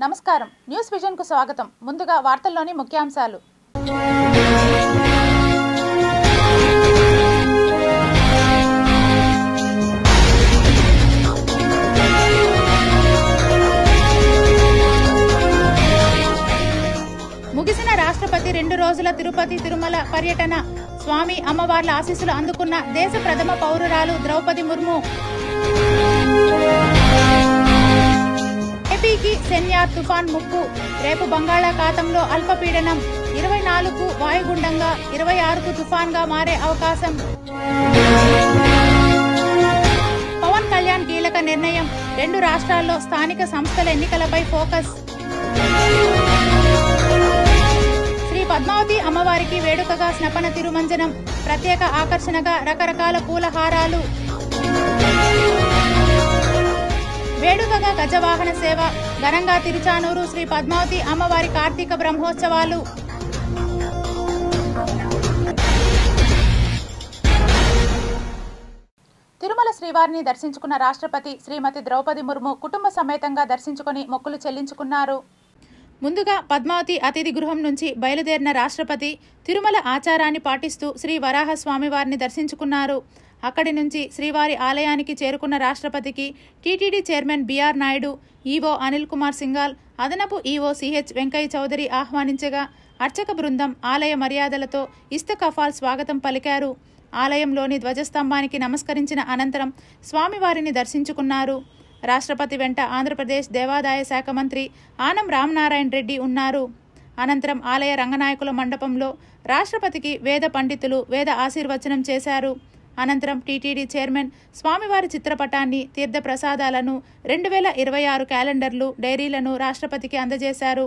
నమస్కారం news vision కు స్వాగతం. ముందుగా వార్తల్లోని ముఖ్యాంశాలు. ముగిసిన రాష్ట్రపతి 2 రోజుల తిరుపతి తిరుమల పర్యటన. స్వామి అమ్మవార్ల ఆశీస్సులు అందుకున్న దేశ ప్రథమ పౌరురాలు ద్రౌపది ముర్ము. ఏపీకి సెన్యార్ తుఫాన్ ముప్పు. రేపు బంగాళాఖాతంలో అల్పపీడనం 24కు వాయుగుండంగా 26కు తుఫాన్గా మారే అవకాశం. పవన్ కళ్యాణ్ కీలక నిర్ణయం. 2 రాష్ట్రాల్లో స్థానిక సంస్థల ఎన్నికలపై ఫోకస్. శ్రీ పద్మావతి అమ్మవారికి వేడుకగా స్నపన తిరుమంజనం. ప్రత్యేక ఆకర్షణగా రకరకాల పూల హారాలు. వేడుకగా గజవాహన సేవ. ఘనంగా తిరుచానూరు శ్రీ పద్మావతి అమ్మవారి కార్తీక బ్రహ్మోత్సవాలు. తిరుమల శ్రీవారిని దర్శించుకున్న రాష్ట్రపతి శ్రీమతి ద్రౌపది ముర్ము కుటుంబ సమేతంగా దర్శించుకుని మొక్కులు చెల్లించుకున్నారు. ముందుగా పద్మావతి అతిథి గృహం నుంచి బయలుదేరిన రాష్ట్రపతి తిరుమల ఆచారాన్ని పాటిస్తూ శ్రీ వరాహ స్వామివారిని దర్శించుకున్నారు. అక్కడి నుంచి శ్రీవారి ఆలయానికి చేరుకున్న రాష్ట్రపతికి TTD chairman BR Naidu, EO Anil Kumar Singhal, అదనపు ఈవో సిహెచ్ వెంకయ్య చౌదరి ఆహ్వానించగా అర్చక బృందం ఆలయ మర్యాదలతో ఇస్తకఫాల్ స్వాగతం పలికారు. ఆలయంలోని ధ్వజస్తంభానికి నమస్కరించిన అనంతరం స్వామివారిని దర్శించుకున్నారు. రాష్ట్రపతి వెంట ఆంధ్రప్రదేశ్ దేవాదాయ శాఖ మంత్రి ఆనం రామనారాయణ రెడ్డి ఉన్నారు. అనంతరం ఆలయ రంగనాయకుల మండపంలో రాష్ట్రపతికి వేద పండితులు వేద ఆశీర్వచనం చేశారు. అనంతరం టీటీడీ చైర్మన్ స్వామివారి చిత్రపటాన్ని, తీర్థ ప్రసాదాలను, 2026 క్యాలెండర్లు, డైరీలను రాష్ట్రపతికి అందజేశారు.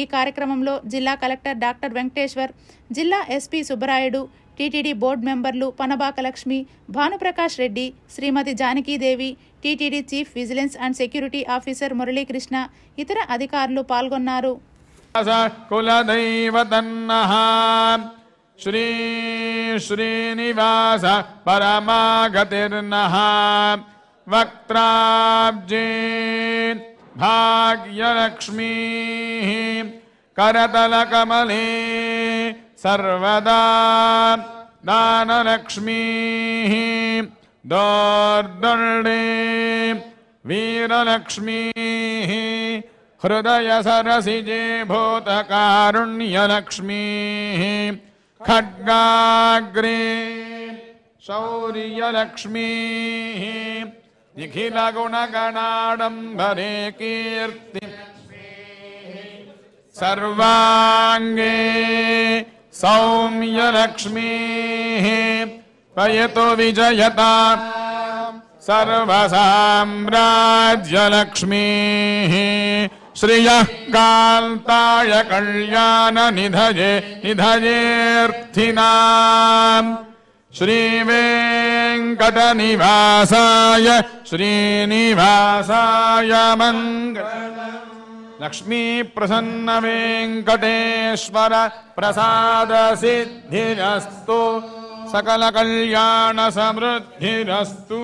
ఈ కార్యక్రమంలో జిల్లా కలెక్టర్ డాక్టర్ వెంకటేశ్వర్, జిల్లా ఎస్పీ సుబ్బరాయుడు, టీటీడీ బోర్డు మెంబర్లు Panabaka Lakshmi, Bhanuprakash Reddy, Shrimati Janakidevi, TTD chief vigilance and security officer Muralikrishna, ఇతర అధికారులు పాల్గొన్నారు. శ్రీ శ్రీనివాస పరమాగతిర్నః వక్త్రాబ్జే భాగ్యలక్ష్మీ కరతలకమలే సర్వదా దానలక్ష్మీ దోర్దొండే వీరలక్ష్మీ హృదయ సరసిజే భూతకారుణ్యలక్ష్మీ ఖడ్గాగ్రే శౌర్యలక్ష్మీ నిఖిల గుణగణాడంబరే కీర్తి సర్వాంగే సౌమ్యలక్ష్మీ పయతు విజయతా సర్వసామ్రాజ్యలక్ష్మీ శ్రియః కాంతాయ కళ్యాణ నిధయే నిధయేర్థినాం శ్రీవేంకట నివాసాయ శ్రీనివాసాయ మంగళం. లక్ష్మీ ప్రసన్న వెంకటేశ్వర ప్రసాద సిద్ధిరస్తు సకల కళ్యాణ సమృద్ధిరస్తు.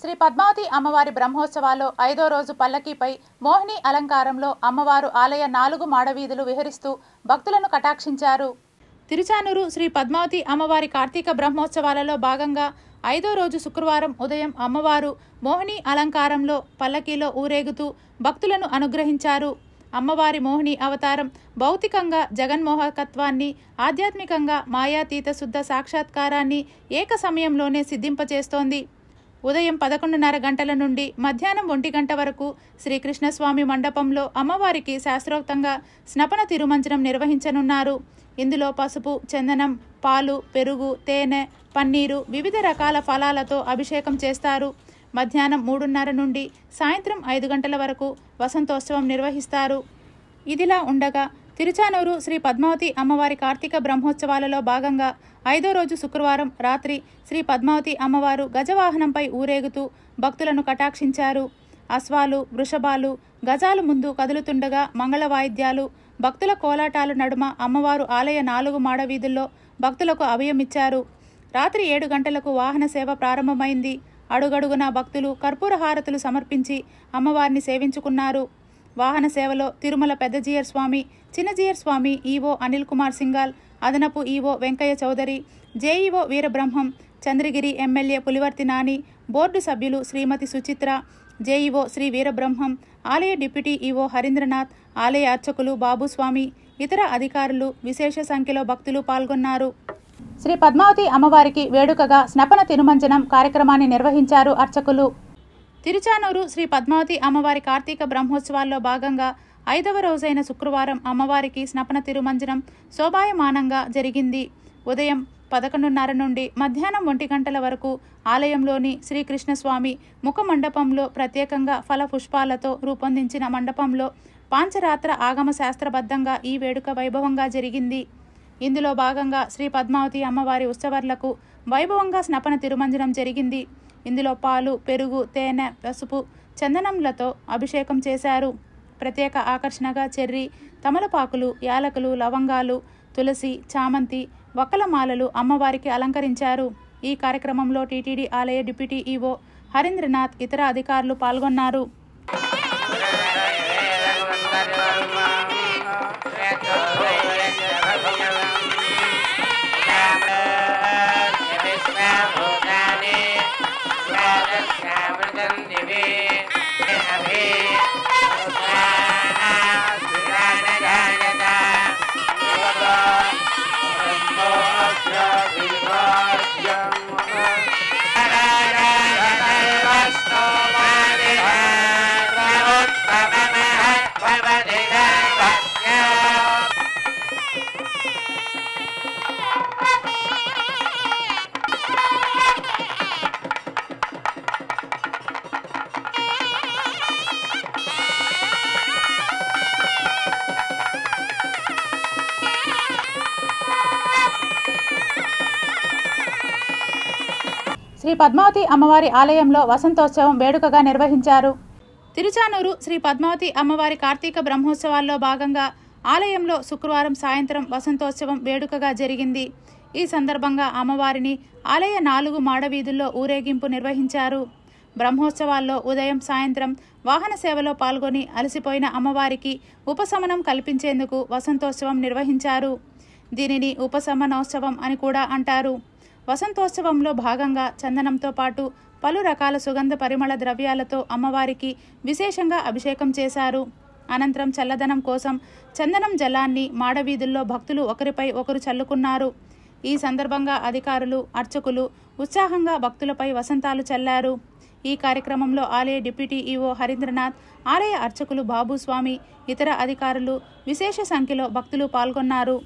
శ్రీ పద్మావతి అమ్మవారి బ్రహ్మోత్సవాల్లో 5వ రోజు పల్లకీపై మోహిని అలంకారంలో అమ్మవారు ఆలయ 4 మాడవీధులు విహరిస్తూ భక్తులను కటాక్షించారు. తిరుచానూరు శ్రీ పద్మావతి అమ్మవారి కార్తీక బ్రహ్మోత్సవాలలో భాగంగా 5వ రోజు శుక్రవారం ఉదయం అమ్మవారు మోహిని అలంకారంలో పల్లకీలో ఊరేగుతూ భక్తులను అనుగ్రహించారు. అమ్మవారి మోహిని అవతారం భౌతికంగా జగన్మోహకత్వాన్ని, ఆధ్యాత్మికంగా మాయాతీత శుద్ధ సాక్షాత్కారాన్ని ఏక సమయంలోనే సిద్ధింపచేస్తోంది. ఉదయం 11:30 గంటల నుండి మధ్యాహ్నం 1 గంట వరకు శ్రీకృష్ణస్వామి మండపంలో అమ్మవారికి శాస్త్రోక్తంగా స్నపన తిరుమంజనం నిర్వహించనున్నారు. ఇందులో పసుపు, చందనం, పాలు, పెరుగు, తేనె, పన్నీరు, వివిధ రకాల ఫలాలతో అభిషేకం చేస్తారు. మధ్యాహ్నం 3:30 నుండి సాయంత్రం 5 గంటల వరకు వసంతోత్సవం నిర్వహిస్తారు. ఇదిలా ఉండగా తిరుచానూరు శ్రీ పద్మావతి అమ్మవారి కార్తీక బ్రహ్మోత్సవాలలో భాగంగా 5వ రోజు శుక్రవారం రాత్రి శ్రీ పద్మావతి అమ్మవారు గజవాహనంపై ఊరేగుతూ భక్తులను కటాక్షించారు. అశ్వాలు, వృషభాలు, గజాలు ముందు కదులుతుండగా మంగళ వాయిద్యాలు, భక్తుల కోలాటాల నడుమ అమ్మవారు ఆలయ 4 మాడవీధుల్లో భక్తులకు అభయమిచ్చారు. రాత్రి 7 గంటలకు వాహన సేవ ప్రారంభమైంది. అడుగడుగునా భక్తులు కర్పూర హారతులు సమర్పించి అమ్మవారిని సేవించుకున్నారు. వాహన సేవలో తిరుమల పెద్దజీయర్ స్వామి, చిన్నజీయర్ స్వామి, ఈవో అనిల్ కుమార్ సింగాల్, అదనపు EO Venkaiah Chowdary, JEO Veerabrahmam, Chandragiri MLA Pulivarthi Nani, board సభ్యులు శ్రీమతి సుచిత్ర, జేఈఓ శ్రీ వీరబ్రహ్మం, ఆలయ డిప్యూటీ ఈవో హరీంద్రనాథ్, ఆలయ అర్చకులు బాబుస్వామి, ఇతర అధికారులు, విశేష సంఖ్యలో భక్తులు పాల్గొన్నారు. శ్రీ పద్మావతి అమ్మవారికి వేడుకగా స్నపన తిరుమంజనం కార్యక్రమాన్ని నిర్వహించారు అర్చకులు. తిరుచానూరు శ్రీ పద్మావతి అమ్మవారి కార్తీక బ్రహ్మోత్సవాల్లో భాగంగా 5వ రోజైన శుక్రవారం అమ్మవారికి స్నపన తిరుమంజనం శోభాయమానంగా జరిగింది. ఉదయం 11:30 నుండి మధ్యాహ్నం 1 గంటల వరకు ఆలయంలోని శ్రీకృష్ణస్వామి ముఖ మండపంలో ప్రత్యేకంగా ఫల పుష్పాలతో రూపొందించిన మండపంలో పాంచరాత్ర ఆగమ శాస్త్రబద్ధంగా ఈ వేడుక వైభవంగా జరిగింది. ఇందులో భాగంగా శ్రీ పద్మావతి అమ్మవారి ఉత్సవర్లకు వైభవంగా స్నపన తిరుమంజనం జరిగింది. ఇందులో పాలు, పెరుగు, తేనె, పసుపు, చందనంలతో అభిషేకం చేశారు. ప్రత్యేక ఆకర్షణగా చెర్రీ, తమలపాకులు, యాలకులు, లవంగాలు, తులసి, చామంతి, వక్కలమాలలు అమ్మవారికి అలంకరించారు. ఈ కార్యక్రమంలో టీటీడీ ఆలయ డిప్యూటీ ఈవో హరీంద్రనాథ్, ఇతర అధికారులు పాల్గొన్నారు. శ్రీ పద్మావతి అమ్మవారి ఆలయంలో వసంతోత్సవం వేడుకగా నిర్వహించారు. తిరుచానూరు శ్రీ పద్మావతి అమ్మవారి కార్తీక బ్రహ్మోత్సవాల్లో భాగంగా ఆలయంలో శుక్రవారం సాయంత్రం వసంతోత్సవం వేడుకగా జరిగింది. ఈ సందర్భంగా అమ్మవారిని ఆలయ 4 మాడవీధుల్లో ఊరేగింపు నిర్వహించారు. బ్రహ్మోత్సవాల్లో ఉదయం, సాయంత్రం వాహన సేవలో పాల్గొని అలసిపోయిన అమ్మవారికి ఉపశమనం కల్పించేందుకు వసంతోత్సవం నిర్వహించారు. దీనిని ఉపశమనోత్సవం అని కూడా అంటారు. వసంతోత్సవంలో భాగంగా చందనంతో పాటు పలు రకాల సుగంధ పరిమళ ద్రవ్యాలతో అమ్మవారికి విశేషంగా అభిషేకం చేశారు. అనంతరం చల్లదనం కోసం చందనం జలాన్ని మాడవీధుల్లో భక్తులు ఒకరిపై ఒకరు చల్లుకున్నారు. ఈ సందర్భంగా అధికారులు, అర్చకులు ఉత్సాహంగా భక్తులపై వసంతాలు చల్లారు. ఈ కార్యక్రమంలో ఆలయ డిప్యూటీ ఈవో హరీంద్రనాథ్, ఆలయ అర్చకులు బాబుస్వామి, ఇతర అధికారులు, విశేష సంఖ్యలో భక్తులు పాల్గొన్నారు.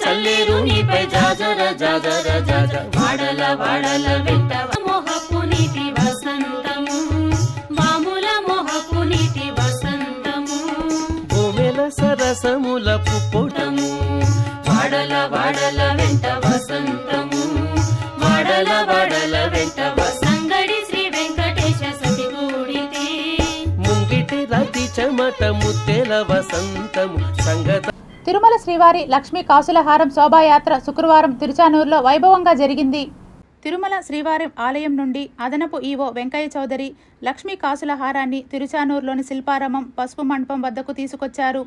చల్లేరు నీపై జాజర జాజర జాజ వాడల వాడల వెంట మోహపు నీటి వసంతము, మామూల మోహపు నీటి వసంతము, భూమిల సరసముల పుప్పొటము, వాడల వాడల వెంట వసంతము, వాడల వాడల వెంట వసంగడి శ్రీ వెంకటేశ సతిగూడితే ముంగిటి రతి చెమట ముత్తెల వసంతము సంగత. తిరుమల శ్రీవారి లక్ష్మీ కాసులహారం శోభాయాత్ర శుక్రవారం తిరుచానూరులో వైభవంగా జరిగింది. తిరుమల శ్రీవారి ఆలయం నుండి అదనపు ఈవో వెంకయ్య చౌదరి లక్ష్మీ కాసులహారాన్ని తిరుచానూరులోని శిల్పారామం పసుపు మండపం వద్దకు తీసుకొచ్చారు.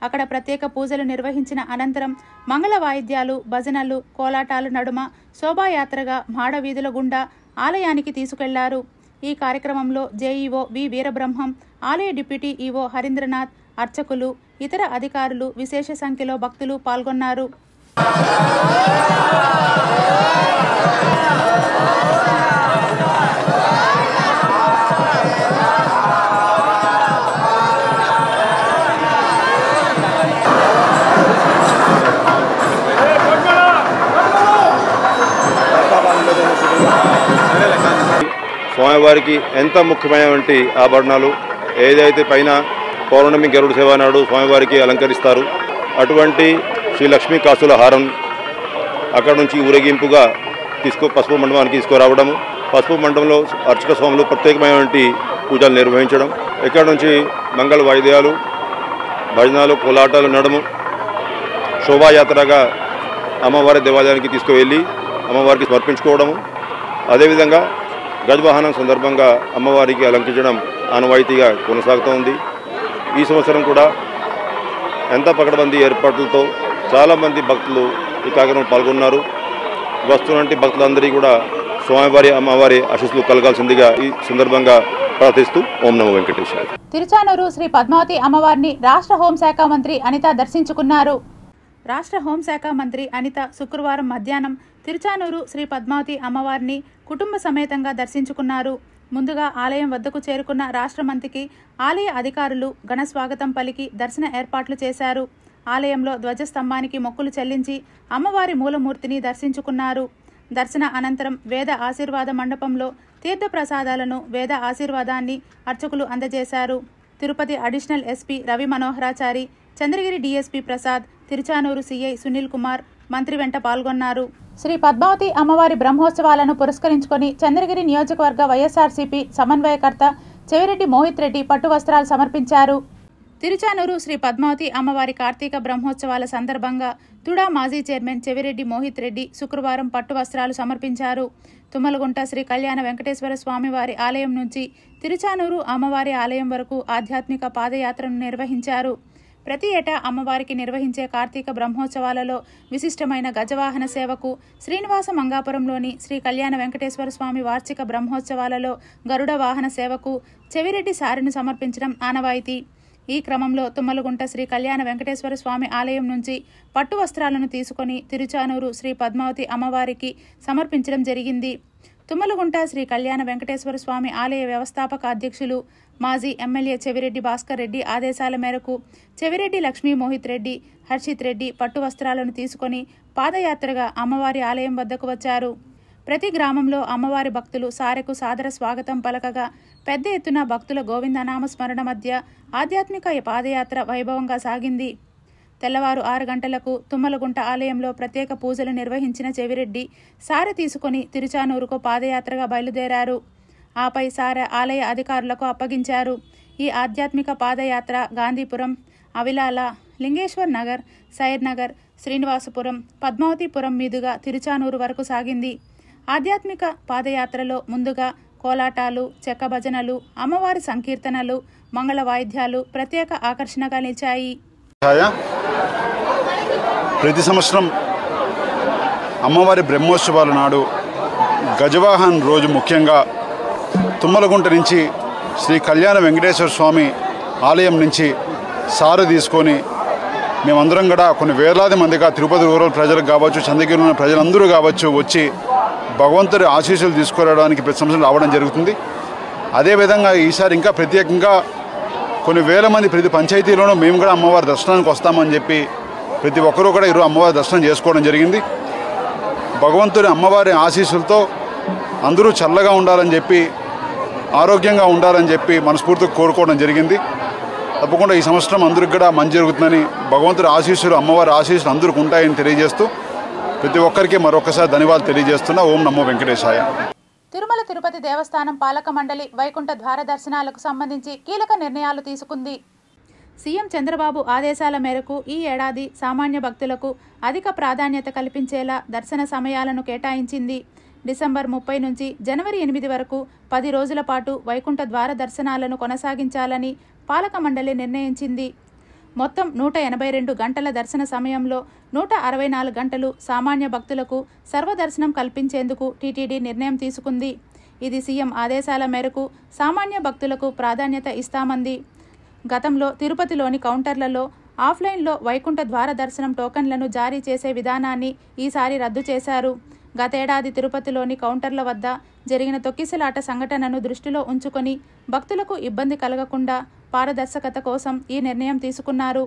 అక్కడ ప్రత్యేక పూజలు నిర్వహించిన అనంతరం మంగళ వాయిద్యాలు, భజనలు, కోలాటాల నడుమ శోభాయాత్రగా మాడవీధుల గుండా ఆలయానికి తీసుకెళ్లారు. ఈ కార్యక్రమంలో జేఈఓ వి వీరబ్రహ్మం, ఆలయ డిప్యూటీ ఈవో హరీంద్రనాథ్, అర్చకులు, ఇతర అధికారులు, విశేష సంఖ్యలో భక్తులు పాల్గొన్నారు. స్వామివారికి ఎంత ముఖ్యమైనటువంటి ఆభరణాలు ఏదైతే పైన పౌర్ణమి గరుడు సేవ నాడు స్వామివారికి అలంకరిస్తారు, అటువంటి శ్రీ లక్ష్మీ కాసుల హారం అక్కడ నుంచి ఊరేగింపుగా పసుపు మండపానికి తీసుకురావడము, పసుపు మండపంలో అర్చక స్వాములు ప్రత్యేకమైనటువంటి పూజలు నిర్వహించడం, ఇక్కడ నుంచి మంగళ వాయిద్యాలు, భజనాలు, కోలాటాలు నడము, శోభాయాత్రగా అమ్మవారి దేవాలయానికి తీసుకువెళ్ళి అమ్మవారికి సమర్పించుకోవడము, అదేవిధంగా గజవాహనం సందర్భంగా అమ్మవారికి అలంకరించడం ఆనవాయితీగా కొనసాగుతోంది. ఈ సంవత్సరం కూడా ఎంత పకడ్బందీ ఏర్పాట్లతో చాలామంది భక్తులు ఈ కార్యక్రమంలో పాల్గొన్నారు. వస్తున్నటువంటి భక్తులందరికీ కూడా స్వామివారి అమ్మవారి ఆశీస్సులు కలగాల్సిందిగా ఈ సందర్భంగా ప్రార్థిస్తూ ఓం నమో వెంకటేశ్వర. తిరుచానూరు శ్రీ పద్మావతి అమ్మవారిని రాష్ట్ర హోంశాఖ మంత్రి అనిత దర్శించుకున్నారు. రాష్ట్ర హోంశాఖ మంత్రి అనిత శుక్రవారం మధ్యాహ్నం తిరుచానూరు శ్రీ పద్మావతి అమ్మవారిని కుటుంబ సమేతంగా దర్శించుకున్నారు. ముందుగా ఆలయం వద్దకు చేరుకున్న రాష్ట్ర మంత్రికి ఆలయ అధికారులు ఘన స్వాగతం పలికి దర్శన ఏర్పాట్లు చేశారు. ఆలయంలో ధ్వజస్తంభానికి మొక్కులు చెల్లించి అమ్మవారి మూలమూర్తిని దర్శించుకున్నారు. దర్శన అనంతరం వేద ఆశీర్వాద మండపంలో తీర్థ ప్రసాదాలను, వేద ఆశీర్వాదాన్ని అర్చకులు అందజేశారు. Tirupati additional SP Ravi Manoharachari, Chandragiri DSP Prasad, Tiruchanur CI Sunil Kumar మంత్రి వెంట పాల్గొన్నారు. శ్రీ పద్మావతి అమ్మవారి బ్రహ్మోత్సవాలను పురస్కరించుకొని చంద్రగిరి నియోజకవర్గ వైఎస్ఆర్సీపీ సమన్వయకర్త చెవిరెడ్డి మోహిత్ రెడ్డి పట్టు వస్త్రాలు సమర్పించారు. తిరుచానూరు శ్రీ పద్మావతి అమ్మవారి కార్తీక బ్రహ్మోత్సవాల సందర్భంగా తుడా మాజీ చైర్మన్ చెవిరెడ్డి మోహిత్ రెడ్డి శుక్రవారం పట్టు వస్త్రాలు సమర్పించారు. తుమ్మలగుంట శ్రీ కళ్యాణ వెంకటేశ్వర స్వామివారి ఆలయం నుంచి తిరుచానూరు అమ్మవారి ఆలయం వరకు ఆధ్యాత్మిక పాదయాత్రను నిర్వహించారు. ప్రతి ఏటా అమ్మవారికి నిర్వహించే కార్తీక బ్రహ్మోత్సవాలలో విశిష్టమైన గజవాహన సేవకు, శ్రీనివాస మంగాపురంలోని శ్రీ కళ్యాణ వెంకటేశ్వర స్వామి వార్షిక బ్రహ్మోత్సవాలలో గరుడ వాహన సేవకు చెవిరెడ్డి సారెను సమర్పించడం ఆనవాయితీ. ఈ క్రమంలో తుమ్మలగుంట శ్రీ కళ్యాణ వెంకటేశ్వర స్వామి ఆలయం నుంచి పట్టు వస్త్రాలను తీసుకొని తిరుచానూరు శ్రీ పద్మావతి అమ్మవారికి సమర్పించడం జరిగింది. తుమ్మలగుంట శ్రీ కళ్యాణ వెంకటేశ్వర స్వామి ఆలయ వ్యవస్థాపక అధ్యక్షులు మాజీ ఎమ్మెల్యే చెవిరెడ్డి భాస్కర్ రెడ్డి ఆదేశాల మేరకు చెవిరెడ్డి లక్ష్మీ మోహిత్ రెడ్డి, హర్షిత్ రెడ్డి పట్టు వస్త్రాలను తీసుకొని పాదయాత్రగా అమ్మవారి ఆలయం వద్దకు వచ్చారు. ప్రతి గ్రామంలో అమ్మవారి భక్తులు సారెకు సాదర స్వాగతం పలకగా పెద్ద ఎత్తున భక్తుల గోవిందనామ స్మరణ మధ్య ఆధ్యాత్మిక పాదయాత్ర వైభవంగా సాగింది. తెల్లవారు 6 గంటలకు తుమ్మలగుంట ఆలయంలో ప్రత్యేక పూజలు నిర్వహించిన చెవిరెడ్డి సారె తీసుకుని తిరుచానూరుకు పాదయాత్రగా బయలుదేరారు. ఆపై సారె ఆలయ అధికారులకు అప్పగించారు. ఈ ఆధ్యాత్మిక పాదయాత్ర గాంధీపురం, అవిలాల, లింగేశ్వర్ నగర్, సైర్ నగర్, శ్రీనివాసపురం, పద్మావతిపురం మీదుగా తిరుచానూరు వరకు సాగింది. ఆధ్యాత్మిక పాదయాత్రలో ముందుగా కోలాటాలు, చెక్క భజనలు, అమ్మవారి సంకీర్తనలు, మంగళ వాయిద్యాలు ప్రత్యేక ఆకర్షణగా నిలిచాయి. ప్రతి సంవత్సరం అమ్మవారి బ్రహ్మోత్సవాల నాడు గజవాహన్ రోజు ముఖ్యంగా తుమ్మలగుంట నుంచి శ్రీ కళ్యాణ వెంకటేశ్వర స్వామి ఆలయం నుంచి సారు తీసుకొని మేమందరం కూడా కొన్ని వేలాది మందిగా తిరుపతి రూరల్ ప్రజలకు కావచ్చు, చంద్రగిరి ఉన్న ప్రజలందరూ కావచ్చు వచ్చి భగవంతుడి ఆశీస్సులు తీసుకురావడానికి ప్రతి సంవత్సరం రావడం జరుగుతుంది. అదేవిధంగా ఈసారి ఇంకా ప్రత్యేకంగా కొన్ని వేల మంది ప్రతి పంచాయతీలోనూ మేము కూడా అమ్మవారి దర్శనానికి వస్తామని చెప్పి ప్రతి ఒక్కరూ కూడా ఈరోజు అమ్మవారి దర్శనం చేసుకోవడం జరిగింది. భగవంతుడి అమ్మవారి ఆశీస్సులతో అందరూ చల్లగా ఉండాలని చెప్పి, ఆరోగ్యంగా ఉండాలని చెప్పి మనస్ఫూర్తిగా కోరుకోవడం జరిగింది. తప్పకుండా ఈ సంవత్సరం అందరికి కూడా మంచి జరుగుతుందని, భగవంతుడి ఆశీస్సులు, అమ్మవారి ఆశీస్సులు అందరికీ ఉంటాయని తెలియజేస్తూ ప్రతి ఒక్కరికి మరొకసారి ధన్యవాదాలు తెలియజేస్తున్నా. ఓం నమో వెంకటేశాయ. తిరుమల తిరుపతి దేవస్థానం పాలక మండలి వైకుంఠ ద్వార దర్శనాలకు సంబంధించి కీలక నిర్ణయాలు తీసుకుంది. సీఎం చంద్రబాబు ఆదేశాల మేరకు ఈ ఏడాది సామాన్య భక్తులకు అధిక ప్రాధాన్యత కల్పించేలా దర్శన సమయాలను కేటాయించింది. డిసెంబర్ 30 నుంచి జనవరి 8 వరకు 10 రోజుల పాటు వైకుంఠ ద్వార దర్శనాలను కొనసాగించాలని పాలక మండలి నిర్ణయించింది. మొత్తం 182 గంటల దర్శన సమయంలో 164 గంటలు సామాన్య భక్తులకు సర్వదర్శనం కల్పించేందుకు టీటీడీ నిర్ణయం తీసుకుంది. ఇది సీఎం ఆదేశాల మేరకు సామాన్య భక్తులకు ప్రాధాన్యత ఇస్తామంది. గతంలో తిరుపతిలోని కౌంటర్లలో ఆఫ్లైన్లో వైకుంఠ ద్వార దర్శనం టోకన్లను జారీ చేసే విధానాన్ని ఈసారి రద్దు చేశారు. గతేడాది తిరుపతిలోని కౌంటర్ల వద్ద జరిగిన తొక్కిసలాట సంఘటనను దృష్టిలో ఉంచుకొని భక్తులకు ఇబ్బంది కలగకుండా పారదర్శకత కోసం ఈ నిర్ణయం తీసుకున్నారు.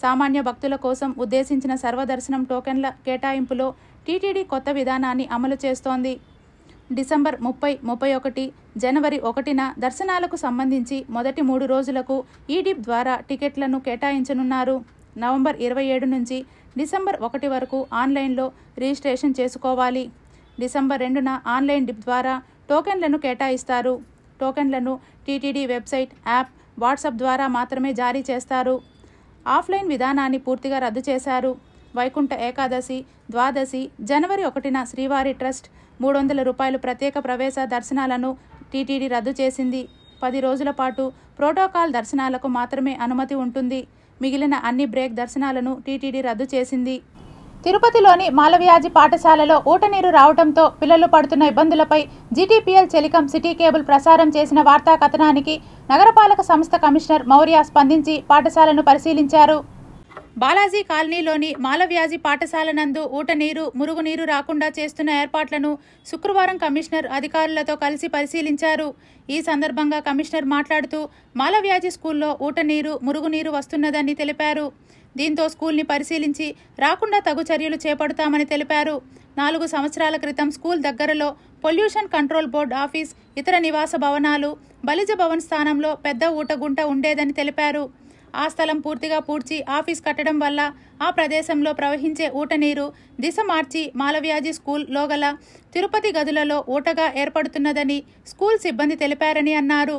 సామాన్య భక్తుల కోసం ఉద్దేశించిన సర్వదర్శనం టోకెన్ల కేటాయింపులో టీటీడీ కొత్త విధానాన్ని అమలు చేస్తోంది. డిసెంబర్ 30, 31, జనవరి 1న దర్శనాలకు సంబంధించి మొదటి 3 రోజులకు ఈడిప్ ద్వారా టికెట్లను కేటాయించనున్నారు. నవంబర్ 27 నుంచి డిసెంబర్ 1 వరకు ఆన్లైన్లో రిజిస్ట్రేషన్ చేసుకోవాలి. డిసెంబర్ 2న ఆన్లైన్ డిప్ ద్వారా టోకెన్లను కేటాయిస్తారు. టోకెన్లను టీటీడీ వెబ్సైట్, యాప్, వాట్సాప్ ద్వారా మాత్రమే జారీ చేస్తారు. ఆఫ్లైన్ విధానాన్ని పూర్తిగా రద్దు చేశారు. వైకుంఠ ఏకాదశి, ద్వాదశి, జనవరి 1న శ్రీవారి ట్రస్ట్ 300 రూపాయలు ప్రత్యేక ప్రవేశ దర్శనాలను టీటీడీ రద్దు చేసింది. 10 రోజుల పాటు ప్రోటోకాల్ దర్శనాలకు మాత్రమే అనుమతి ఉంటుంది. మిగిలిన అన్ని బ్రేక్ దర్శనాలను టీటీడీ రద్దు చేసింది. తిరుపతిలోని మాలవ్యాజి పాఠశాలలో ఊటనీరు రావడంతో పిల్లలు పడుతున్న ఇబ్బందులపై జీటీపీఎల్ చెలికం సిటీ కేబుల్ ప్రసారం చేసిన వార్తా కథనానికి నగరపాలక సంస్థ కమిషనర్ మౌర్య స్పందించి పాఠశాలను పరిశీలించారు. బాలాజీ కాలనీలోని మాలవ్యాజి పాఠశాల నందు ఊటనీరు, మురుగునీరు రాకుండా చేస్తున్న ఏర్పాట్లను శుక్రవారం కమిషనర్ అధికారులతో కలిసి పరిశీలించారు. ఈ సందర్భంగా కమిషనర్ మాట్లాడుతూ మాలవ్యాజి స్కూల్లో ఊటనీరు, మురుగునీరు వస్తున్నదని తెలిపారు. దీంతో స్కూల్ని పరిశీలించి రాకుండా తగు చర్యలు చేపడతామని తెలిపారు. 4 సంవత్సరాల క్రితం స్కూల్ దగ్గరలో పొల్యూషన్ కంట్రోల్ బోర్డు ఆఫీస్, ఇతర నివాస భవనాలు, బలిజ భవన్ స్థానంలో పెద్ద ఊటగుంట ఉండేదని తెలిపారు. ఆ స్థలం పూర్తిగా పూడ్చి ఆఫీస్ కట్టడం వల్ల ఆ ప్రదేశంలో ప్రవహించే ఊటనీరు దిశ మార్చి మాలవ్యాజి స్కూల్ లోగల తిరుపతి గదులలో ఊటగా ఏర్పడుతున్నదని స్కూల్ సిబ్బంది తెలిపారని అన్నారు.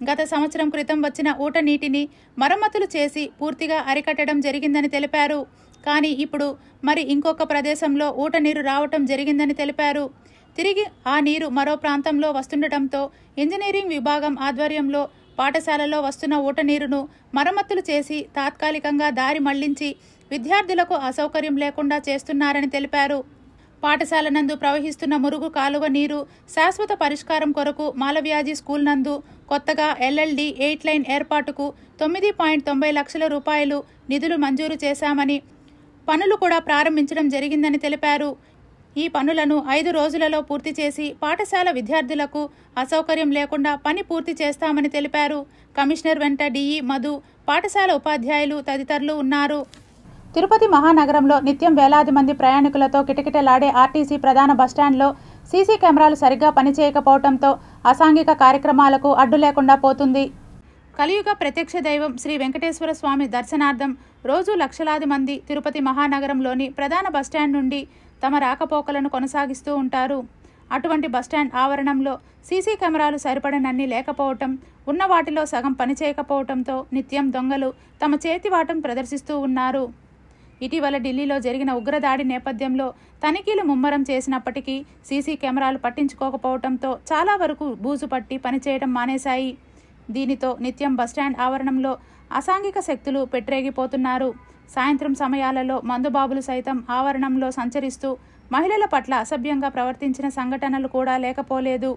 గత సంవత్సరం క్రితం వచ్చిన ఊట నీటిని మరమ్మతులు చేసి పూర్తిగా అరికట్టడం జరిగిందని తెలిపారు. కానీ ఇప్పుడు మరి ఇంకొక ప్రదేశంలో ఊట నీరు రావటం జరిగిందని తెలిపారు. తిరిగి ఆ నీరు మరో ప్రాంతంలో వస్తుండటంతో ఇంజనీరింగ్ విభాగం ఆధ్వర్యంలో పాఠశాలలో వస్తున్న ఊట నీరును మరమ్మతులు చేసి తాత్కాలికంగా దారి మళ్లించి విద్యార్థులకు అసౌకర్యం లేకుండా చేస్తున్నారని తెలిపారు. పాఠశాల నందు ప్రవహిస్తున్న మురుగు కాలువ నీరు శాశ్వత పరిష్కారం కొరకు మాలవ్యాజి స్కూల్ నందు కొత్తగా LLD 8 లైన్ ఏర్పాటుకు 9.90 లక్షల రూపాయలు నిధులు మంజూరు చేశామని, పనులు కూడా ప్రారంభించడం జరిగిందని తెలిపారు. ఈ పనులను 5 రోజులలో పూర్తి చేసి పాఠశాల విద్యార్థులకు అసౌకర్యం లేకుండా పని పూర్తి చేస్తామని తెలిపారు. కమిషనర్ వెంట DE మధు, పాఠశాల ఉపాధ్యాయులు తదితరులు ఉన్నారు. తిరుపతి మహానగరంలో నిత్యం వేలాది మంది ప్రయాణికులతో కిటకిటలాడే ఆర్టీసీ ప్రధాన బస్టాండ్లో సీసీ కెమెరాలు సరిగ్గా పనిచేయకపోవడంతో అసాంఘిక కార్యక్రమాలకు అడ్డు లేకుండా పోతుంది. కలియుగ ప్రత్యక్ష దైవం శ్రీ వెంకటేశ్వర స్వామి దర్శనార్థం రోజు లక్షలాది మంది తిరుపతి మహానగరంలోని ప్రధాన బస్టాండ్ నుండి తమ రాకపోకలను కొనసాగిస్తూ ఉంటారు. అటువంటి బస్టాండ్ ఆవరణంలో సీసీ కెమెరాలు సరిపడనన్ని లేకపోవటం, ఉన్న వాటిలో సగం పనిచేయకపోవడంతో నిత్యం దొంగలు తమ చేతివాటం ప్రదర్శిస్తూ ఉన్నారు. ఇటీవల ఢిల్లీలో జరిగిన ఉగ్రదాడి నేపథ్యంలో తనిఖీలు ముమ్మరం చేసినప్పటికీ సీసీ కెమెరాలు పట్టించుకోకపోవడంతో చాలా వరకు బూజు పట్టి పనిచేయడం మానేశాయి. దీనితో నిత్యం బస్టాండ్ ఆవరణంలో అసాంఘిక శక్తులు పెట్టరేగిపోతున్నారు. సాయంత్రం సమయాలలో మందుబాబులు సైతం ఆవరణంలో సంచరిస్తూ మహిళల పట్ల అసభ్యంగా ప్రవర్తించిన సంఘటనలు కూడా లేకపోలేదు.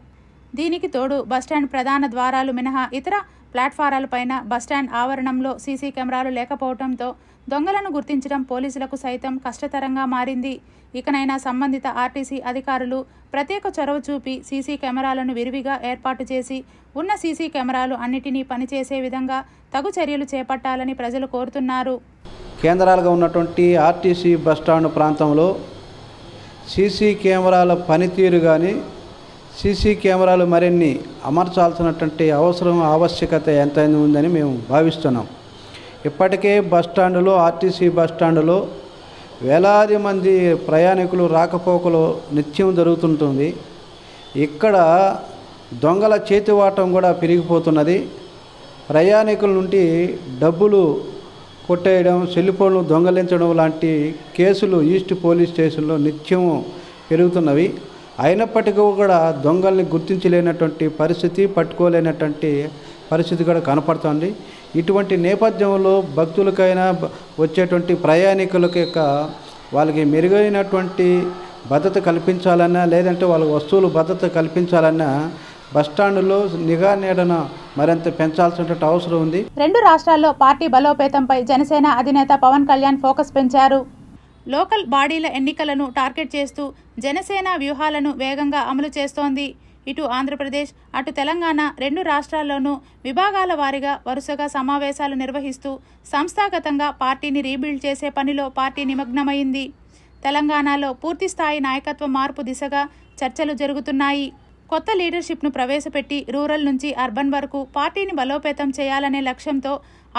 దీనికి తోడు బస్టాండ్ ప్రధాన ద్వారాలు మినహా ఇతర ప్లాట్ఫారాలపైన బస్టాండ్ ఆవరణంలో సీసీ కెమెరాలు లేకపోవడంతో దొంగలను గుర్తించడం పోలీసులకు సైతం కష్టతరంగా మారింది. ఇకనైనా సంబంధిత ఆర్టీసీ అధికారులు ప్రత్యేక చొరవ చూపి సీసీ కెమెరాలను విరివిగా ఏర్పాటు చేసి ఉన్న సీసీ కెమెరాలు అన్నిటినీ పనిచేసే విధంగా తగు చర్యలు చేపట్టాలని ప్రజలు కోరుతున్నారు. కేంద్రాలుగా ఉన్నటువంటి ఆర్టీసీ బస్టాండ్ ప్రాంతంలో సీసీ కెమెరాల పనితీరు కానీ సీసీ కెమెరాలు మరిన్ని అమర్చాల్సినటువంటి ఆవశ్యకత ఎంతైనా ఉందని మేము భావిస్తున్నాం. ఇప్పటికే బస్టాండులో ఆర్టీసీ బస్టాండులో వేలాది మంది ప్రయాణికులు రాకపోకలు నిత్యం జరుగుతుంటుంది. ఇక్కడ దొంగల చేతివాటం కూడా పెరిగిపోతున్నది. ప్రయాణికుల నుండి డబ్బులు కొట్టేయడం, సెల్ ఫోన్లు దొంగలించడం లాంటి కేసులు ఈస్ట్ పోలీస్ స్టేషన్లో నిత్యం పెరుగుతున్నవి. అయినప్పటికీ కూడా దొంగల్ని గుర్తించలేనటువంటి పరిస్థితి, పట్టుకోలేనటువంటి పరిస్థితి కూడా కనపడుతుంది. ఇటువంటి నేపథ్యంలో భక్తులకైనా వచ్చేటువంటి ప్రయాణికులకి వాళ్ళకి మెరుగైనటువంటి భద్రత కల్పించాలన్నా, లేదంటే వాళ్ళ వస్తువులు భద్రత కల్పించాలన్నా బస్టాండులో నిఘా నీడన మరింత పెంచాల్సినటువంటి అవసరం ఉంది. 2 రాష్ట్రాల్లో పార్టీ బలోపేతంపై జనసేన అధినేత పవన్ కళ్యాణ్ ఫోకస్ పెంచారు. లోకల్ బాడీల ఎన్నికలను టార్గెట్ చేస్తూ జనసేన వ్యూహాలను వేగంగా అమలు చేస్తోంది. ఇటు ఆంధ్రప్రదేశ్, అటు తెలంగాణ 2 రాష్ట్రాల్లోనూ విభాగాల వారీగా వరుసగా సమావేశాలు నిర్వహిస్తూ సంస్థాగతంగా పార్టీని రీబిల్డ్ చేసే పనిలో పార్టీ నిమగ్నమైంది. తెలంగాణలో పూర్తిస్థాయి నాయకత్వ మార్పు దిశగా చర్చలు జరుగుతున్నాయి. కొత్త లీడర్షిప్ను ప్రవేశపెట్టి రూరల్ నుంచి అర్బన్ వరకు పార్టీని బలోపేతం చేయాలనే లక్ష్యంతో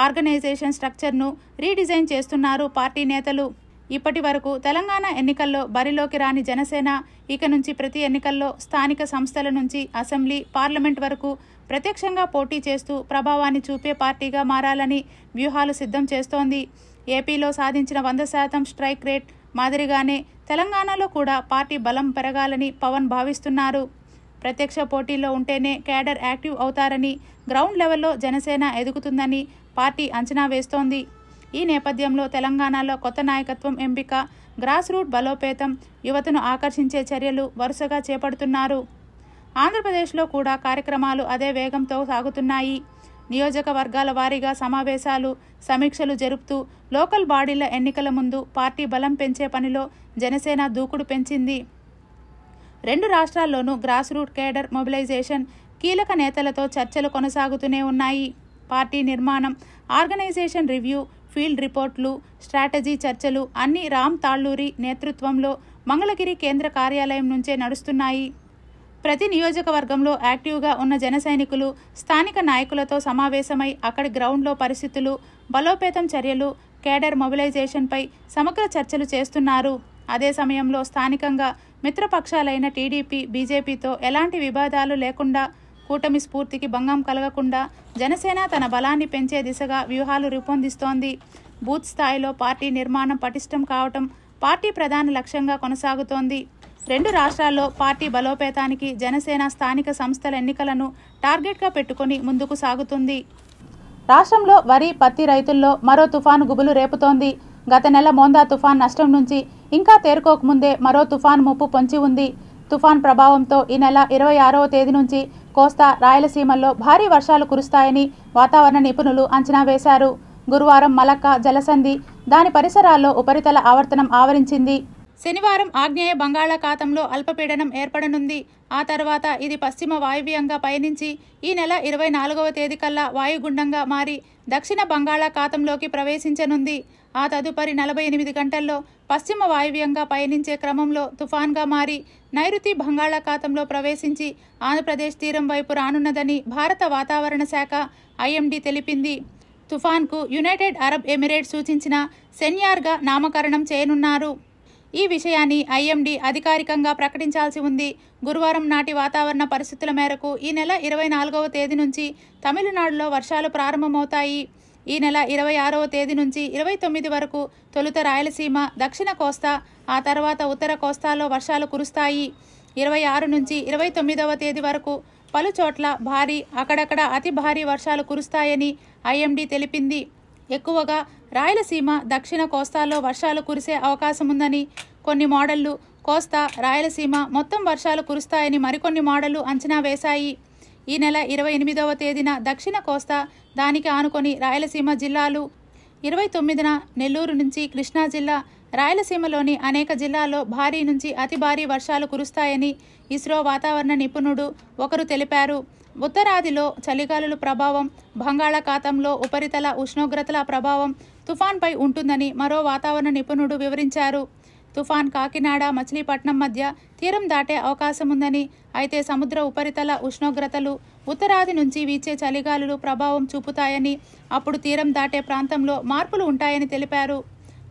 ఆర్గనైజేషన్ స్ట్రక్చర్ను రీడిజైన్ చేస్తున్నారు పార్టీ నేతలు. ఇప్పటి వరకు తెలంగాణ ఎన్నికల్లో బరిలోకి రాని జనసేన ఇక నుంచి ప్రతి ఎన్నికల్లో స్థానిక సంస్థల నుంచి అసెంబ్లీ, పార్లమెంట్ వరకు ప్రత్యక్షంగా పోటీ చేస్తూ ప్రభావాన్ని చూపే పార్టీగా మారాలని వ్యూహాలు సిద్ధం చేస్తోంది. ఏపీలో సాధించిన 100% స్ట్రైక్ రేట్ మాదిరిగానే తెలంగాణలో కూడా పార్టీ బలం పెరగాలని పవన్ భావిస్తున్నారు. ప్రత్యక్ష పోటీలో ఉంటేనే క్యాడర్ యాక్టివ్ అవుతారని, గ్రౌండ్ లెవెల్లో జనసేన ఎదుగుతుందని పార్టీ అంచనా వేస్తోంది. ఈ నేపథ్యంలో తెలంగాణలో కొత్త నాయకత్వం ఎంపిక, గ్రాస్ రూట్ బలోపేతం, యువతను ఆకర్షించే చర్యలు వరుసగా చేపడుతున్నారు. ఆంధ్రప్రదేశ్లో కూడా కార్యక్రమాలు అదే వేగంతో సాగుతున్నాయి. నియోజకవర్గాల వారీగా సమావేశాలు, సమీక్షలు జరుపుతూ లోకల్ బాడీల ఎన్నికల ముందు పార్టీ బలం పెంచే పనిలో జనసేన దూకుడు పెంచింది. 2 రాష్ట్రాల్లోనూ గ్రాస్ రూట్ కేడర్ మొబిలైజేషన్, కీలక నేతలతో చర్చలు కొనసాగుతూనే ఉన్నాయి. పార్టీ నిర్మాణం, ఆర్గనైజేషన్ రివ్యూ, ఫీల్డ్ రిపోర్ట్లు, స్ట్రాటజీ చర్చలు అన్నీ రామ్ తాళ్ళూరి నేతృత్వంలో మంగళగిరి కేంద్ర కార్యాలయం నుంచే నడుస్తున్నాయి. ప్రతి నియోజకవర్గంలో యాక్టివ్గా ఉన్న జన సైనికులు స్థానిక నాయకులతో సమావేశమై అక్కడి గ్రౌండ్లో పరిస్థితులు, బలోపేతం చర్యలు, కేడర్ మొబిలైజేషన్పై సమగ్ర చర్చలు చేస్తున్నారు. అదే సమయంలో స్థానికంగా మిత్రపక్షాలైన టీడీపీ, బీజేపీతో ఎలాంటి వివాదాలు లేకుండా, కూటమి స్ఫూర్తికి భంగం కలగకుండా జనసేన తన బలాన్ని పెంచే దిశగా వ్యూహాలు రూపొందిస్తోంది. బూత్ స్థాయిలో పార్టీ నిర్మాణం పటిష్టం కావటం పార్టీ ప్రధాన లక్ష్యంగా కొనసాగుతోంది. 2 రాష్ట్రాల్లో పార్టీ బలోపేతానికి జనసేన స్థానిక సంస్థల ఎన్నికలను టార్గెట్గా పెట్టుకుని ముందుకు సాగుతుంది. రాష్ట్రంలో వరి, పత్తి రైతుల్లో మరో తుఫాను గుబులు రేపుతోంది. గత నెల మోందా తుఫాన్ నష్టం నుంచి ఇంకా తేరుకోకముందే మరో తుఫాన్ ముప్పు పొంచి ఉంది. తుఫాన్ ప్రభావంతో ఈ నెల 26వ తేదీ నుంచి కోస్తా, రాయలసీమల్లో భారీ వర్షాలు కురుస్తాయని వాతావరణ నిపుణులు అంచనా వేశారు. గురువారం మలక్క జలసంధి, దాని పరిసరాల్లో ఉపరితల ఆవర్తనం ఆవరించింది. శనివారం ఆగ్నేయ బంగాళాఖాతంలో అల్పపీడనం ఏర్పడనుంది. ఆ తర్వాత ఇది పశ్చిమ వాయువ్యంగా పయనించి ఈ నెల 24వ తేదీ కల్లా వాయుగుండంగా మారి దక్షిణ బంగాళాఖాతంలోకి ప్రవేశించనుంది. ఆ తదుపరి 48 గంటల్లో పశ్చిమ వాయువ్యంగా పయనించే క్రమంలో తుఫాన్గా మారి నైరుతి బంగాళాఖాతంలో ప్రవేశించి ఆంధ్రప్రదేశ్ తీరం వైపు రానున్నదని భారత వాతావరణ శాఖ ఐఎండీ తెలిపింది. తుఫాన్కు యునైటెడ్ అరబ్ ఎమిరేట్స్ సూచించిన సెన్యార్గా నామకరణం చేయనున్నారు. ఈ విషయాన్ని ఐఎండీ అధికారికంగా ప్రకటించాల్సి ఉంది. గురువారం నాటి వాతావరణ పరిస్థితుల మేరకు ఈ నెల 24వ తేదీ నుంచి తమిళనాడులో వర్షాలు ప్రారంభమవుతాయి. ఈ నెల 26వ తేదీ నుంచి 29 వరకు తొలుత రాయలసీమ, దక్షిణ కోస్తా, ఆ తర్వాత ఉత్తర కోస్తాలో వర్షాలు కురుస్తాయి. 26 నుంచి 29వ తేదీ వరకు పలు చోట్ల భారీ, అక్కడక్కడ అతి భారీ వర్షాలు కురుస్తాయని ఐఎండీ తెలిపింది. ఎక్కువగా రాయలసీమ, దక్షిణ కోస్తాలో వర్షాలు కురిసే అవకాశం ఉందని కొన్ని మోడళ్లు కోస్తా, రాయలసీమ మొత్తం వర్షాలు కురుస్తాయని మరికొన్ని మోడళ్లు అంచనా వేశాయి. ఈ నెల 28వ తేదీన దక్షిణ కోస్తా, దానికి ఆనుకొని రాయలసీమ జిల్లాలు, 29న నెల్లూరు నుంచి కృష్ణా జిల్లా, రాయలసీమలోని అనేక జిల్లాల్లో భారీ నుంచి అతి భారీ వర్షాలు కురుస్తాయని ఇస్రో వాతావరణ నిపుణుడు ఒకరు తెలిపారు. ఉత్తరాదిలో చలిగాలుల ప్రభావం, బంగాళాఖాతంలో ఉపరితల ఉష్ణోగ్రతల ప్రభావం తుఫాన్పై ఉంటుందని మరో వాతావరణ నిపుణుడు వివరించారు. తుఫాన్ కాకినాడ, మచిలీపట్నం మధ్య తీరం దాటే అవకాశం ఉందని, అయితే సముద్ర ఉపరితల ఉష్ణోగ్రతలు, ఉత్తరాది నుంచి వీచే చలిగాలులు ప్రభావం చూపుతాయని, అప్పుడు తీరం దాటే ప్రాంతంలో మార్పులు ఉంటాయని తెలిపారు.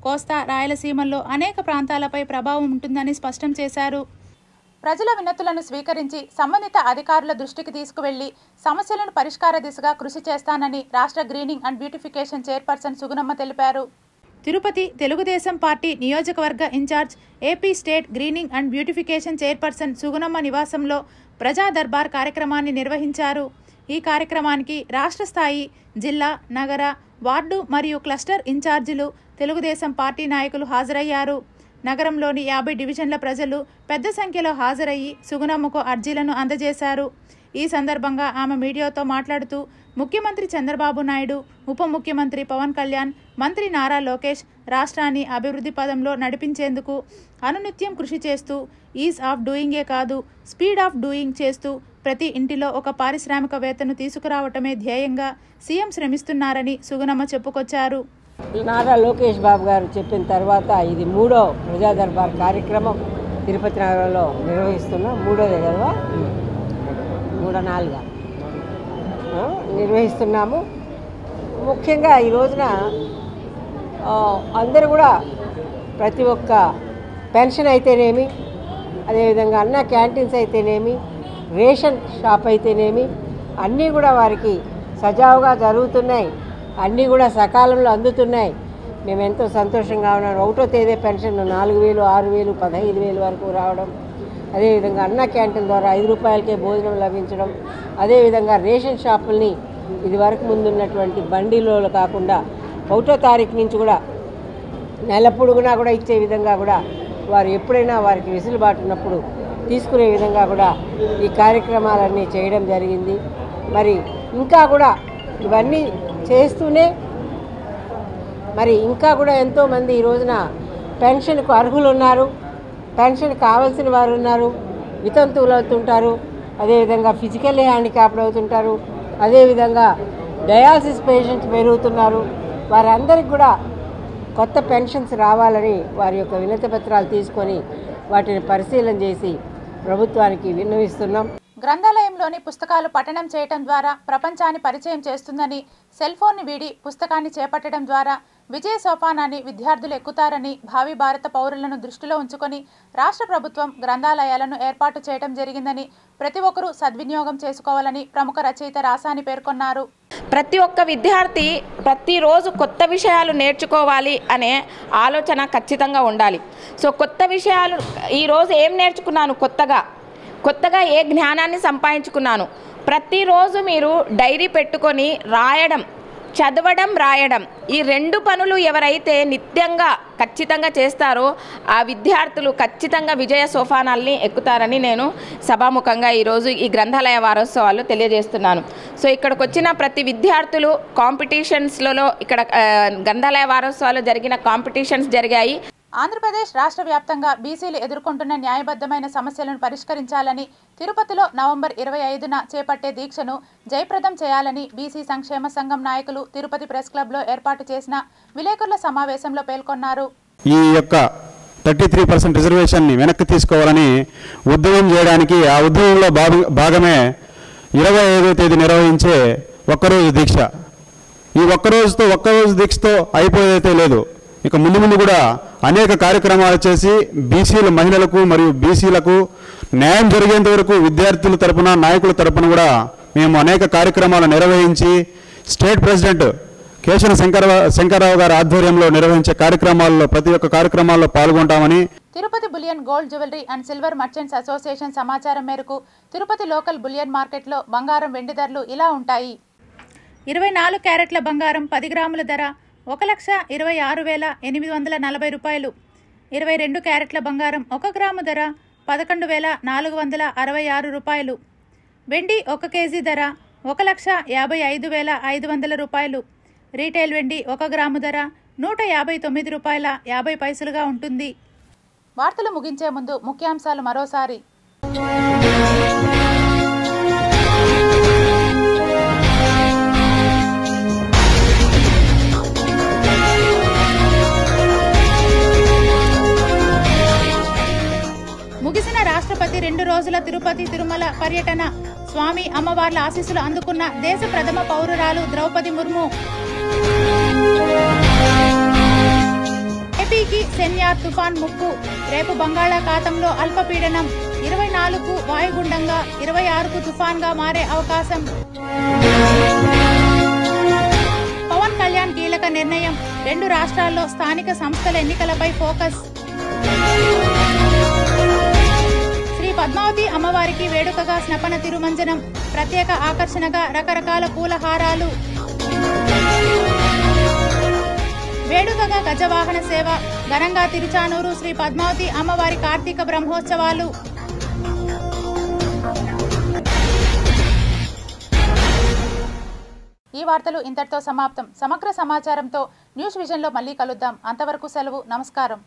కోస్తా, రాయలసీమల్లో అనేక ప్రాంతాలపై ప్రభావం ఉంటుందని స్పష్టం చేశారు. ప్రజల వినతులను స్వీకరించి సంబంధిత అధికారుల దృష్టికి తీసుకువెళ్లి సమస్యలను పరిష్కార దిశగా కృషి చేస్తానని రాష్ట్ర greening and beautification chairperson Sugunamma తెలిపారు. తిరుపతి తెలుగుదేశం పార్టీ నియోజకవర్గ in charge, AP state greening and beautification chairperson Sugunamma నివాసంలో ప్రజా దర్బార్ కార్యక్రమాన్ని నిర్వహించారు. ఈ కార్యక్రమానికి రాష్ట్ర స్థాయి, జిల్లా, నగర, వార్డు మరియు క్లస్టర్ ఇన్ఛార్జీలు, తెలుగుదేశం పార్టీ నాయకులు హాజరయ్యారు. నగరంలోని 50 డివిజన్ల ప్రజలు పెద్ద సంఖ్యలో హాజరయ్యి సుగుణమ్మకు అర్జీలను అందజేశారు. ఈ సందర్భంగా ఆమె మీడియాతో మాట్లాడుతూ, ముఖ్యమంత్రి చంద్రబాబు నాయుడు, ఉప ముఖ్యమంత్రి పవన్ కళ్యాణ్, మంత్రి నారా లోకేష్ రాష్ట్రాన్ని అభివృద్ధి పదంలో నడిపించేందుకు అనునిత్యం కృషి చేస్తూ ఈజ్ ఆఫ్ డూయింగే కాదు, స్పీడ్ ఆఫ్ డూయింగ్ చేస్తూ ప్రతి ఇంటిలో ఒక పారిశ్రామికవేత్తను తీసుకురావటమే ధ్యేయంగా సీఎం శ్రమిస్తున్నారని సుగుణమ్మ చెప్పుకొచ్చారు. నారా లోకేష్ బాబు గారు చెప్పిన తర్వాత ఇది 3వ ప్రజా దర్బార్ కార్యక్రమం తిరుపతి నగరంలో నిర్వహిస్తున్నాం. 3వది కదా. 3-4 నిర్వహిస్తున్నాము. ముఖ్యంగా ఈ రోజున అందరూ కూడా ప్రతి ఒక్క పెన్షన్ అయితేనేమి, అదేవిధంగా అన్న క్యాంటీన్స్ అయితేనేమి, రేషన్ షాప్ అయితేనేమి అన్నీ కూడా వారికి సజావుగా జరుగుతున్నాయి, అన్నీ కూడా సకాలంలో అందుతున్నాయి. మేము ఎంతో సంతోషంగా ఉన్నాం. 1వ తేదీ పెన్షన్ 4,000, 6,000, 15,000 వరకు రావడం, అదేవిధంగా అన్న క్యాంటీన్ ద్వారా 5 రూపాయలకే భోజనం లభించడం, అదేవిధంగా రేషన్ షాపుల్ని ఇది వరకు ముందున్నటువంటి బండిలో కాకుండా 1వ తారీఖు నుంచి కూడా నెల పొడుగునా కూడా ఇచ్చే విధంగా కూడా వారు ఎప్పుడైనా వారికి వెసులుబాటు ఉన్నప్పుడు తీసుకునే విధంగా కూడా ఈ కార్యక్రమాలన్నీ చేయడం జరిగింది. మరి ఇంకా కూడా ఇవన్నీ చేస్తూనే మరి ఇంకా కూడా ఎంతోమంది ఈ రోజున పెన్షన్కు అర్హులు ఉన్నారు, పెన్షన్ కావాల్సిన వారు ఉన్నారు, వితంతువులు అవుతుంటారు, అదేవిధంగా ఫిజికల్లీ హ్యాండిక్యాప్డ్ అవుతుంటారు, అదేవిధంగా డయాలసిస్ పేషెంట్స్ పెరుగుతున్నారు. వారందరికీ కూడా కొత్త పెన్షన్స్ రావాలని వారి యొక్క వినతి పత్రాలు తీసుకొని వాటిని పరిశీలన చేసి ప్రభుత్వానికి విన్నవిస్తున్నాం. గ్రంథాలయంలోని పుస్తకాలు పఠనం చేయటం ద్వారా ప్రపంచాన్ని పరిచయం చేస్తుందని, సెల్ ఫోన్ని వీడి పుస్తకాన్ని చేపట్టడం ద్వారా విజయ సోపానాన్ని విద్యార్థులు ఎక్కుతారని భావి భారత పౌరులను దృష్టిలో ఉంచుకొని రాష్ట్ర ప్రభుత్వం గ్రంథాలయాలను ఏర్పాటు చేయడం జరిగిందని, ప్రతి ఒక్కరూ సద్వినియోగం చేసుకోవాలని ప్రముఖ రచయిత రాసాని పేర్కొన్నారు. ప్రతి ఒక్క విద్యార్థి ప్రతిరోజు కొత్త విషయాలు నేర్చుకోవాలి అనే ఆలోచన ఖచ్చితంగా ఉండాలి. సో కొత్త విషయాలు ఈరోజు ఏం నేర్చుకున్నాను, కొత్తగా ఏ జ్ఞానాన్ని సంపాదించుకున్నాను, ప్రతిరోజు మీరు డైరీ పెట్టుకొని రాయడం, చదవడం, రాయడం, ఈ 2 పనులు ఎవరైతే నిత్యంగా ఖచ్చితంగా చేస్తారో ఆ విద్యార్థులు ఖచ్చితంగా విజయ సోపానాల్ని ఎక్కుతారని నేను సభాముఖంగా ఈరోజు ఈ గ్రంథాలయ వారోత్సవాలు తెలియజేస్తున్నాను. సో ఇక్కడికి వచ్చిన ప్రతి విద్యార్థులు కాంపిటీషన్స్లలో ఇక్కడ గ్రంథాలయ వారోత్సవాలు జరిగిన కాంపిటీషన్స్ జరిగాయి. ఆంధ్రప్రదేశ్ రాష్ట్ర వ్యాప్తంగా బీసీలు ఎదుర్కొంటున్న న్యాయబద్ధమైన సమస్యలను పరిష్కరించాలని, తిరుపతిలో నవంబర్ 25న చేపట్టే దీక్షను జయప్రదం చేయాలని బీసీ సంక్షేమ సంఘం నాయకులు తిరుపతి ప్రెస్ క్లబ్లో ఏర్పాటు చేసిన విలేకరుల సమావేశంలో పేర్కొన్నారు. ఈ యొక్క 33% రిజర్వేషన్ని వెనక్కి తీసుకోవాలని ఉద్యమం చేయడానికి, ఆ ఉద్యమంలో భాగమే 25వ తేదీ నిర్వహించే ఒక్కరోజు దీక్ష. ఈ ఒక్కరోజు దీక్షతో అయిపోయేదైతే లేదు. ఇక ముందు కూడా అనేక కార్యక్రమాలు చేసి బీసీల మహిళలకు మరియు బీసీలకు న్యాయం జరిగేంత వరకు విద్యార్థుల తరపున, నాయకుల తరపున కూడా మేము అనేక కార్యక్రమాలు నిర్వహించి స్టేట్ ప్రెసిడెంట్ కేశన శంకరరావు గారి ఆధ్వర్యంలో నిర్వహించే కార్యక్రమాల్లో ప్రతి ఒక్క కార్యక్రమాల్లో పాల్గొంటామని Tirupati bullion gold jewellery and silver merchants association సమాచారం మేరకు తిరుపతి లోకల్ బులియన్ మార్కెట్లో బంగారం, వెండి ధరలు ఇలా ఉంటాయి. 24 క్యారెట్ల బంగారం 10 గ్రాముల ధర 1,26,840 రూపాయలు. 22 క్యారెట్ల బంగారం 1 గ్రాము ధర 11,466 రూపాయలు. వెండి 1 కేజీ ధర 1,55,500 రూపాయలు. రీటైల్ వెండి 1 గ్రాము ధర 159 రూపాయల 50 పైసలుగా ఉంటుంది. వార్తలు ముగించే ముందు ముఖ్యాంశాలు మరోసారి. ముగిసిన రాష్ట్రపతి 2 రోజుల తిరుపతి తిరుమల పర్యటన. స్వామి అమ్మవార్ల ఆశీస్సులు అందుకున్న దేశ ప్రథమ పౌరురాలు ద్రౌపది ముర్ము. ఏపీకి సెన్యార్ తుఫాన్ ముప్పు. రేపు బంగాళాఖాతంలో అల్పపీడనం 24కు వాయుగుండంగా 26కు తుఫాన్గా మారే అవకాశం. పవన్ కళ్యాణ్ కీలక నిర్ణయం. 2 రాష్ట్రాల్లో స్థానిక సంస్థల ఎన్నికలపై ఫోకస్. శ్రీ పద్మావతి అమ్మవారికి వేడుకగా స్నపన తిరుమంజనం. ప్రత్యేక ఆకర్షణగా రకరకాల పూల హారాలు. వేడుకగా గజవాహన సేవ. ఘనంగా తిరుచానూరు శ్రీ పద్మావతి అమ్మవారి కార్తీక బ్రహ్మోత్సవాలు. ఈ వార్తలు ఇంతటితో సమాప్తం. సమగ్ర సమాచారంతో న్యూస్ విజన్లో మళ్ళీ కలుద్దాం. అంతవరకు సెలవు. నమస్కారం.